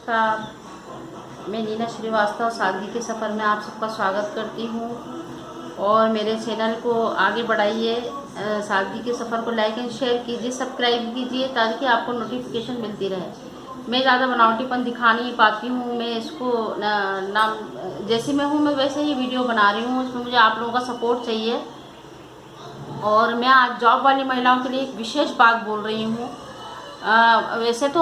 नमस्कार। मैं नीना श्रीवास्तव सादगी के सफ़र में आप सबका स्वागत करती हूँ और मेरे चैनल को आगे बढ़ाइए। सादगी के सफ़र को लाइक एंड शेयर कीजिए, सब्सक्राइब कीजिए ताकि आपको नोटिफिकेशन मिलती रहे। मैं ज़्यादा बनावटीपन दिखा नहीं पाती हूँ, मैं इसको नाम जैसे मैं हूँ मैं वैसे ही वीडियो बना रही हूँ। उसमें मुझे आप लोगों का सपोर्ट चाहिए और मैं आज जॉब वाली महिलाओं के लिए एक विशेष बात बोल रही हूँ। वैसे तो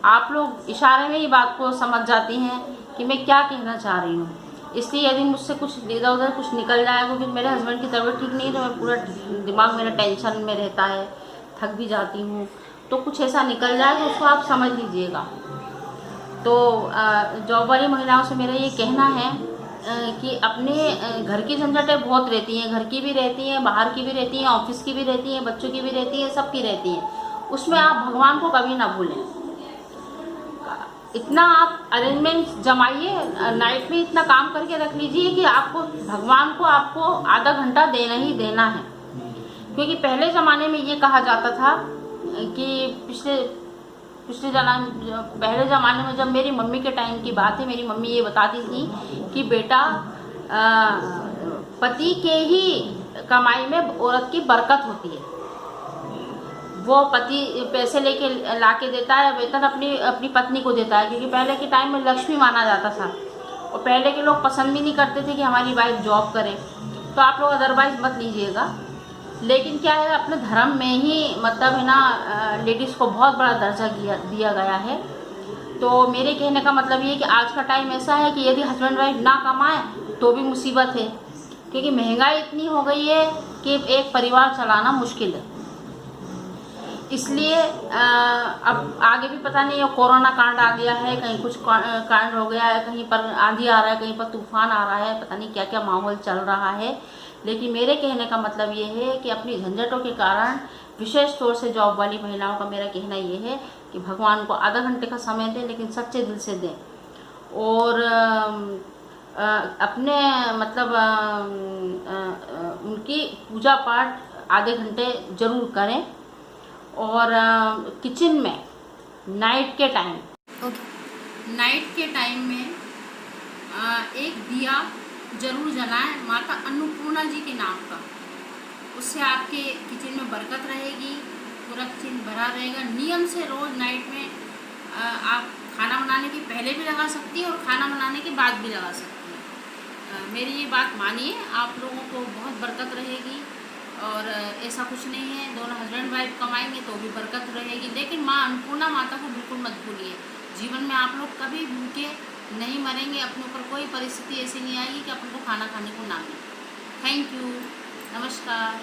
आप लोग इशारे में ही बात को समझ जाती हैं कि मैं क्या कहना चाह रही हूँ, इसलिए यदि मुझसे कुछ इधर उधर कुछ निकल जाए, क्योंकि मेरे हस्बैंड की तबीयत ठीक नहीं है तो मैं पूरा दिमाग मेरा टेंशन में रहता है, थक भी जाती हूँ, तो कुछ ऐसा निकल जाए तो उसको आप समझ लीजिएगा। तो जॉब वाली महिलाओं से मेरा ये कहना है कि अपने घर की झंझटें बहुत रहती हैं, घर की भी रहती हैं, बाहर की भी रहती हैं, ऑफिस की भी रहती हैं, बच्चों की भी रहती हैं, सबकी रहती हैं। उसमें आप भगवान को कभी ना भूलें। इतना आप अरेंजमेंट जमाइए, नाइट में इतना काम करके रख लीजिए कि आपको भगवान को आपको आधा घंटा देना ही देना है। क्योंकि पहले ज़माने में ये कहा जाता था कि पहले ज़माने में, जब मेरी मम्मी के टाइम की बात है, मेरी मम्मी ये बताती थी कि बेटा पति के ही कमाई में औरत की बरकत होती है। वो पति पैसे लेके ला के देता है, वेतन अपनी अपनी पत्नी को देता है, क्योंकि पहले के टाइम में लक्ष्मी माना जाता था और पहले के लोग पसंद भी नहीं करते थे कि हमारी वाइफ जॉब करे। तो आप लोग अदरवाइज मत लीजिएगा, लेकिन क्या है, अपने धर्म में ही मतलब है ना, लेडीज़ को बहुत बड़ा दर्जा दिया गया है। तो मेरे कहने का मतलब ये कि आज का टाइम ऐसा है कि यदि हस्बैंड वाइफ ना कमाए तो भी मुसीबत है, क्योंकि महंगाई इतनी हो गई है कि एक परिवार चलाना मुश्किल है। इसलिए अब आगे भी पता नहीं, कोरोना कांड आ गया है, कहीं कुछ कांड हो गया है, कहीं पर आंधी आ रहा है, कहीं पर तूफान आ रहा है, पता नहीं क्या क्या माहौल चल रहा है। लेकिन मेरे कहने का मतलब ये है कि अपनी झंझटों के कारण विशेष तौर से जॉब वाली महिलाओं का मेरा कहना ये है कि भगवान को आधा घंटे का समय दें, लेकिन सच्चे दिल से दें और अपने मतलब उनकी पूजा पाठ आधे घंटे ज़रूर करें। और किचन में नाइट के टाइम में एक दिया जरूर जलाएं माता अन्नपूर्णा जी के नाम का। उससे आपके किचन में बरकत रहेगी, पूरा किचन भरा रहेगा। नियम से रोज़ नाइट में आप खाना बनाने के पहले भी लगा सकती हैं और खाना बनाने के बाद भी लगा सकती हैं। मेरी ये बात मानिए, आप लोगों को बहुत बरकत रहेगी और ऐसा कुछ नहीं है, दोनों हस्बैंड वाइफ कमाएंगे तो भी बरकत रहेगी। लेकिन माँ अन्नपूर्णा माता को बिल्कुल मत भूलिए। जीवन में आप लोग कभी भूखे नहीं मरेंगे, अपने ऊपर कोई परिस्थिति ऐसी नहीं आएगी कि अपन को खाना खाने को ना मिले। थैंक यू, नमस्कार।